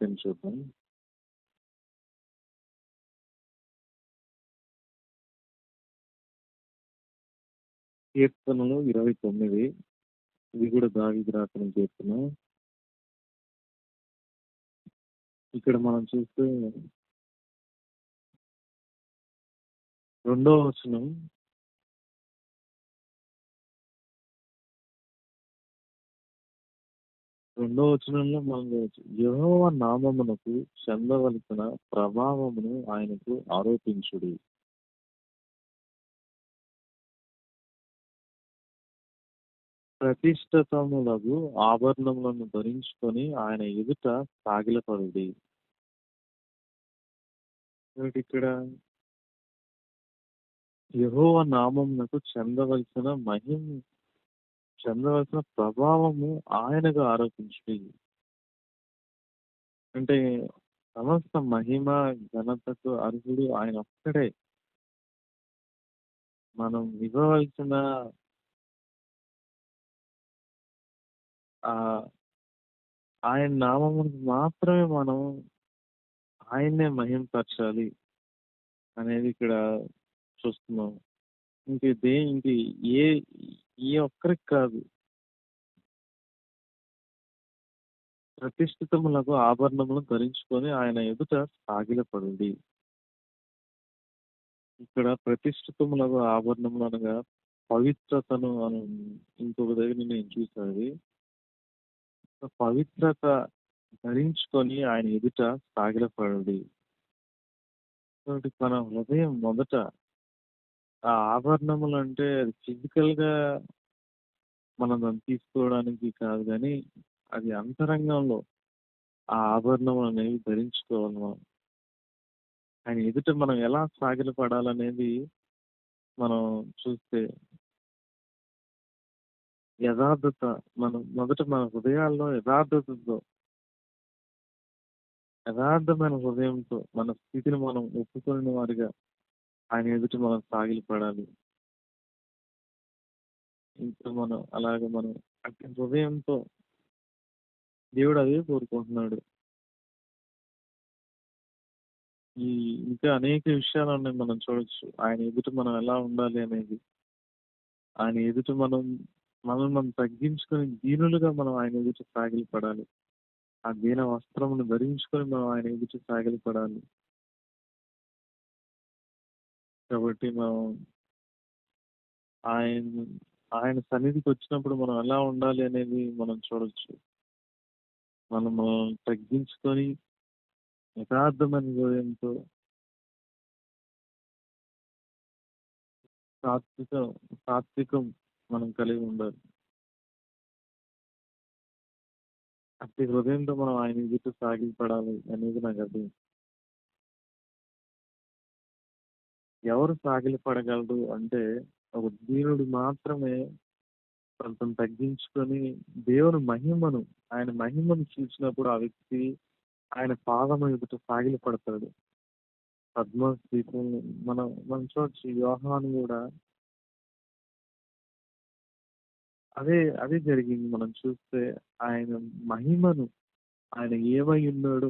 వాక్యం చూద్దాం. కీర్తనలు 29. ఇది కూడా దావీదు రాసిన కీర్తన. ఇక్కడ మనం చూస్తే 2వ వచనం, మనం యెహోవా నామమునకు చెందవలసిన ప్రభావమును ఆయనకు ఆరోపించుడి. ప్రతిష్ఠితములకు ఆభరణములను ధరించుకొని ఆయన ఎదుట సాగిలపడుడి. ఇక్కడ యెహోవా నామమునకు చెందవలసిన ప్రభావము ఆయనకు ఆరోపించుడి. అంటే సమస్త మహిమ ఘనతకు అర్హుడు ఆయన ఒక్కడే. మనం ఇవ్వవలసిన ఆయన నామమునికి మాత్రమే మనం ఆయన్నే మహిమపరచాలి అనేది ఇక్కడ చూస్తున్నాం. ఇంక ఏ ఒక్కరికి కాదు. ప్రతిష్ఠితములకు ఆభరణములను ధరించుకొని ఆయన ఎదుట సాగిలపడుడి. ఇక్కడ ప్రతిష్ఠితములకు ఆభరణములు అనగా పవిత్రతను ఇంకొక దగ్గర నేను చూసాను. పవిత్రత ధరించుకొని ఆయన ఎదుట సాగిలపడుడి. మన హృదయం మొదట ఆ ఆభరణములు అంటే అది ఫిజికల్ గా మనం దాన్ని తీసుకోవడానికి కాదు, కానీ అది అంతరంగంలో ఆ ఆభరణములు అనేవి ధరించుకోవాలి. మనం ఆయన ఎదుట మనం ఎలా సాగిలపడాలనేది మనం చూస్తే యథార్థత, మనం మొదట మన హృదయాల్లో యథార్థమైన హృదయంతో మన స్థితిని మనం ఒప్పుకునే వారిగా ఆయన ఎదుట మనం సాగిలపడాలి. ఇంకా మనం అట్టి హృదయంతో దేవుడు అదే కోరుకుంటున్నాడు. ఇంకా అనేక విషయాలు ఉన్నాయి, మనం చూడొచ్చు ఆయన ఎదుట మనం ఎలా ఉండాలి అనేది. ఆయన ఎదుట మనం తగ్గించుకొని దీనులుగా మనం ఆయన ఎదుట సాగిలపడాలి. ఆ దీన వస్త్రమును ధరించుకొని మనం ఆయన ఎదుట సాగిలపడాలి. కాబట్టి మనం ఆయన సన్నిధికి వచ్చినప్పుడు మనం ఎలా ఉండాలి అనేది మనం చూడొచ్చు. మనం తగ్గించుకొని యథార్థమైన హృదయంతో సాత్వికం మనం కలిగి ఉండాలి. అట్టి హృదయంతో మనం ఆయన ఎదుట సాగిలపడాలి అనేది నాకు అర్థం. ఎవరు సాగిలపడగలరు అంటే ఒక దీనుడు మాత్రమే తను తగ్గించుకొని దేవుని ఆయన మహిమను చూసినప్పుడు ఆ వ్యక్తి ఆయన పాదము ఎదుట సాగిలపడతాడు. పద్మోస్ దీపం మనం చూడొచ్చు. యోహాను కూడా అదే జరిగింది. మనం చూస్తే ఆయన మహిమను, ఆయన ఏమై ఉన్నాడు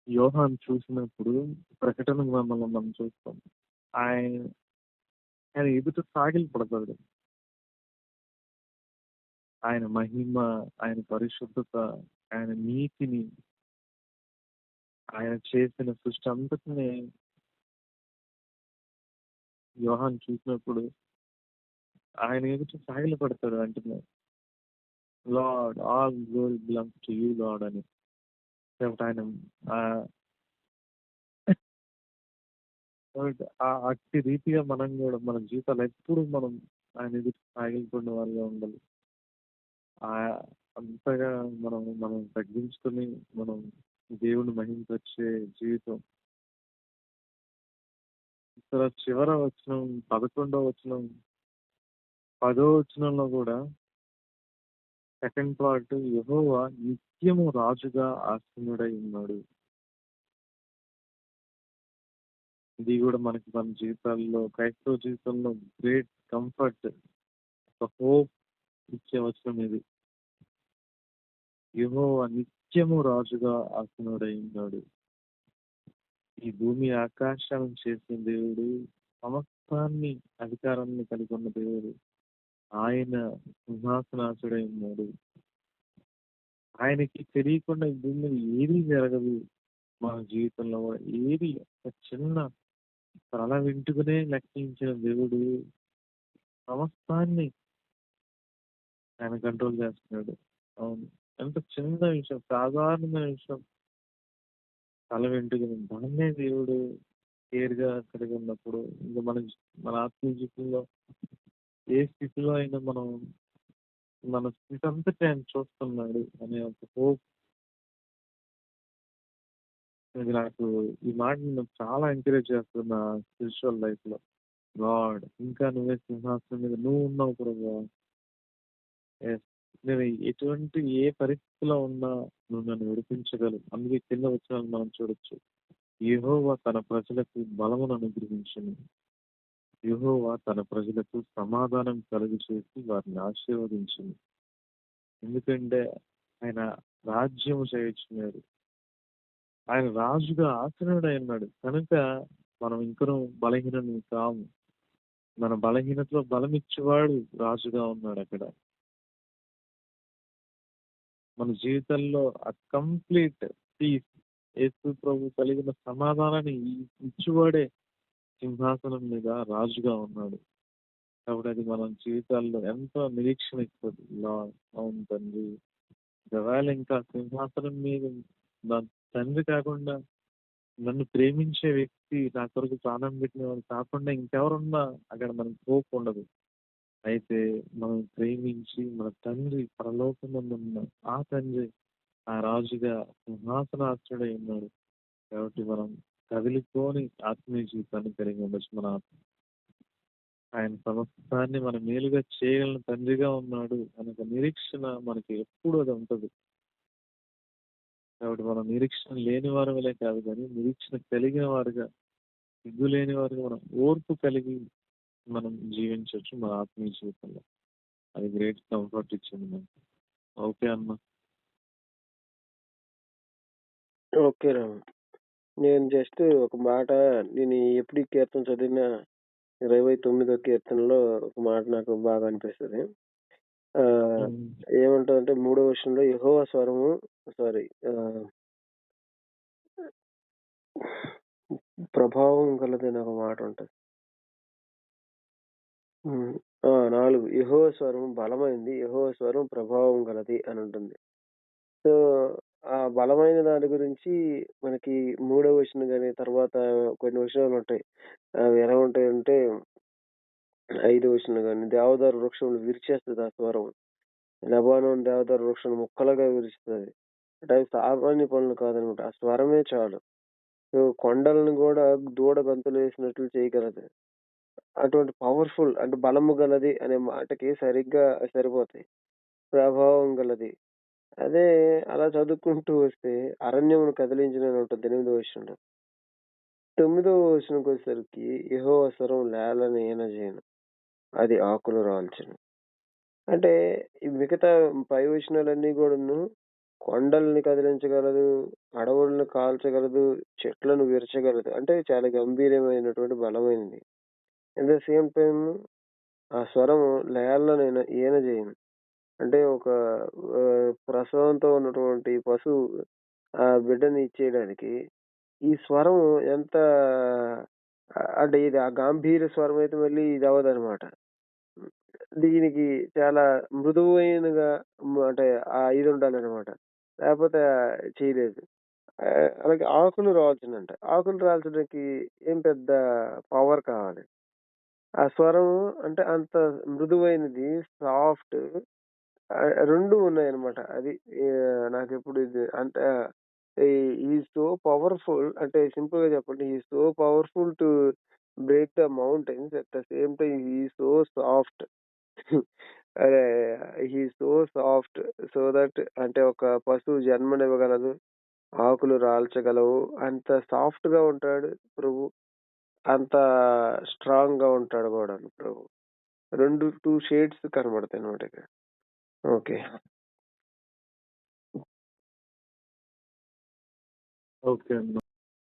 యోహాను చూసినప్పుడు ప్రకటన గ్రంథంలో మనం చూస్తాం. ఆయన ఎదుట సాగిలపడతాడు. ఆయన మహిమ, ఆయన పరిశుద్ధత, ఆయన నీతిని, ఆయన చేసిన సృష్టి అంతటిని యోహాను చూసినప్పుడు ఆయన ఎదుట సాగిలపడతాడు. అంటున్నాడు, lord all glory belongs to you lord అని. కాబట్టి ఆయన అట్టి రీతిగా మనం కూడా మన జీవితాలు ఎప్పుడు మనం ఆయన ఎదుట సాగిలపడిన వారిగా ఉండాలి. అంతగా మనం తగ్గించుకొని మనం దేవుని మహిమపరిచే జీవితం. ఇక్కడ చివర వచనం 11వ వచనం 10వ వచనంలో కూడా సెకండ్ పార్ట్, యెహోవా నిత్యము రాజుగా ఆసీనుడై ఉన్నాడు. ఇది కూడా మనకి మన జీవితాల్లో, క్రైస్తవ జీవితంలో గ్రేట్ కంఫర్ట్, ఒక హోప్, ఇచ్చే వచనం ఇది. యెహోవా నిత్యము రాజుగా ఆసీనుడై ఉన్నాడు. ఈ భూమి ఆకాశాలను చేసిన దేవుడు, సమస్తాన్ని అధికారాన్ని కలిగి ఉన్న దేవుడు. ఆయన సింహాసనాసుడై ఉన్నాడు. ఆయనకి తెలియకుండా ఈ భూమి మీద ఏదీ జరగదు. మన జీవితంలో కూడా ఏది ఒక చిన్న తల వెంట్రుకనే లెక్కించిన దేవుడు సమస్తాన్ని ఆయన కంట్రోల్ చేస్తున్నాడు. అవును. ఎంత చిన్న విషయం, సాధారణమైన విషయం, తల వెంట్రుకని దాన్నే దేవుడు కేర్‌గా కలిగి ఉన్నప్పుడు ఇంక మన ఆత్మీయ జీవితంలో ఏ స్థితిలో అయినా మన స్థితి అంతటి ఆయన చూస్తున్నాడు అనే ఒక హోప్. ఇది నాకు ఈ మాట నన్ను చాలా ఎంకరేజ్ చేస్తుంది నా స్పిరిచువల్ లైఫ్‌లో. గాడ్ ఇంకా నువ్వే సింహాసనం మీద నువ్వు ఉన్నావు ప్రభువా. యెస్. నేను ఎటువంటి ఏ పరిస్థితిలో ఉన్నా నువ్వు నన్ను విడిపించగలవు. అందుకే కింద వచనాలు మనం చూడొచ్చు. యెహోవా తన ప్రజలకు బలమును అనుగ్రహించును. యెహోవా తన ప్రజలకు సమాధానం కలుగచేసి వారిని ఆశీర్వదించును. ఎందుకంటే ఆయన రాజ్యము చేయుచున్నాడు. ఆయన రాజుగా ఆసీనుడై ఉన్నాడు. కనుక మనం ఇంకనూ బలహీనులం కాము. మన బలహీనతలో బలమిచ్చేవాడు రాజుగా ఉన్నాడు అక్కడ. మన జీవితంలో ఆ కంప్లీట్ పీస్ యేసు ప్రభు కలిగిన సమాధానాన్ని ఇచ్చేవాడే సింహాసనం మీద రాజుగా ఉన్నాడు. కాబట్టి అది మన జీవితాల్లో ఎంతో నిరీక్షణ ఇస్తుంది. అవును తండ్రి. ఒకవేళ ఇంకా సింహాసనం మీద నా తండ్రి కాకుండా నన్ను ప్రేమించే వ్యక్తి, నా కొరకు ప్రాణం పెట్టినవాడు కాకుండా ఇంకెవరున్నా అక్కడ మనకు హోప్ ఉండదు. అయితే మనం ప్రేమించి మన తండ్రి పరలోకమందున్న ఆ తండ్రి ఆ రాజుగా సింహాసనాసనుడై ఉన్నాడు. కాబట్టి మనం కదిలిపోని ఆత్మీయ జీవితాన్ని కలిగి ఉండొచ్చు. ఆయన సమస్తాన్ని మన మేలుగా చేయగలిగిన తండ్రిగా ఉన్నాడు అనే ఒక నిరీక్షణ మనకి ఎప్పుడు అది ఉంటది. కాబట్టి మనం నిరీక్షణ లేని వారమే కాదు కానీ నిరీక్షణ కలిగిన వారుగా, సిగ్గు లేని వారుగా మనం ఓర్పు కలిగి మనం జీవించవచ్చు మన ఆత్మీయ జీవితంలో. అది గ్రేట్ కంఫర్ట్ ఇచ్చింది మనకి. ఓకే అన్న. ఓకే రామ్. నేను జస్ట్ ఒక మాట, నేను ఎప్పుడు ఈ కీర్తన చదివిన 29వ కీర్తనలో ఒక మాట నాకు బాగా అనిపిస్తుంది. ఏమంటుందంటే 3వ వచనంలో యెహోవా స్వరము ప్రభావం గలదని ఒక మాట ఉంటుంది. 4 యెహోవా స్వరం బలమైంది, యెహోవా స్వరం ప్రభావం గలది అని ఉంటుంది. సో ఆ బలమైన దాని గురించి మనకి 3వ వచనం గాని తర్వాత కొన్ని వచనాలు ఉంటాయి. అవి ఎలా ఉంటాయంటే 5వ వచనం గాని, దేవదారు వృక్షములు విరిచేస్తది ఆ స్వరం. లెబానోన్ దేవదారు వృక్షం ముక్కలుగా విరుస్తది. అంటే అవి సామాన్య పనులు కాదనమాట. ఆ స్వరమే చాలు. సో కొండలను కూడా దూడ గంతులు వేసినట్లు చేయగలదు. అటువంటి పవర్‌ఫుల్ అంటే బలము గలది అనే మాటకి సరిగ్గా సరిపోతాయి. ప్రభావం గలది. అదే అలా చదువుకుంటూ వస్తే అరణ్యమును కదిలించునని ఉంటుంది 8వ వచనంలో. 9వ వచనంకొచ్చేసరికి యెహోవా స్వరం లేళ్ళను ఈనజేయును. అది ఆకులు రాల్చును. అంటే ఈ మిగతా పై వచనాలన్నీ కూడాను కొండల్ని కదిలించగలదు, అడవులను కాల్చగలదు, చెట్లను విరచగలదు. అంటే చాలా గంభీరమైనటువంటి బలమైనది. అట్ ద సేమ్ టైమ్ ఆ స్వరము లేళ్ళను ఈనజేయును. అంటే ఒక ప్రసవంతో ఉన్నటువంటి పశువు ఆ బిడ్డని ఇచ్చేయడానికి ఈ స్వరం ఎంత అంటే ఇది ఆ గాంభీర్య స్వరం అయితే మళ్ళీ ఇది అవ్వదనమాట. దీనికి చాలా మృదువైనగా అంటే ఇది ఉండాలనమాట. లేకపోతే చేయలేదు. అలాగే ఆకులు రాల్చునంట. ఆకులు రాల్చడానికి ఏం పెద్ద పవర్ కావాలి. ఆ స్వరం అంటే అంత మృదువైనది, సాఫ్ట్ 2 ఉన్నాయన్నమాట. అది నాకెప్పుడు ఇది అంటే ఈజ్ సో పవర్‌ఫుల్, అంటే సింపుల్‌గా చెప్పండి. Is so powerful to break the mountains. At the same time he is so soft. అరే! He is so soft so that అంటే ఒక పశువు జన్మనివ్వగలదు. ఆకులు రాల్చగలవు. అంత సాఫ్ట్‌గా ఉంటాడు ప్రభు. అంత స్ట్రాంగ్‌గా ఉంటాడు గూడాను ప్రభు. 2 షేడ్స్ కనబడతాయన్నమాట ఇక్కడ. ఓకే. ఓకే అండి.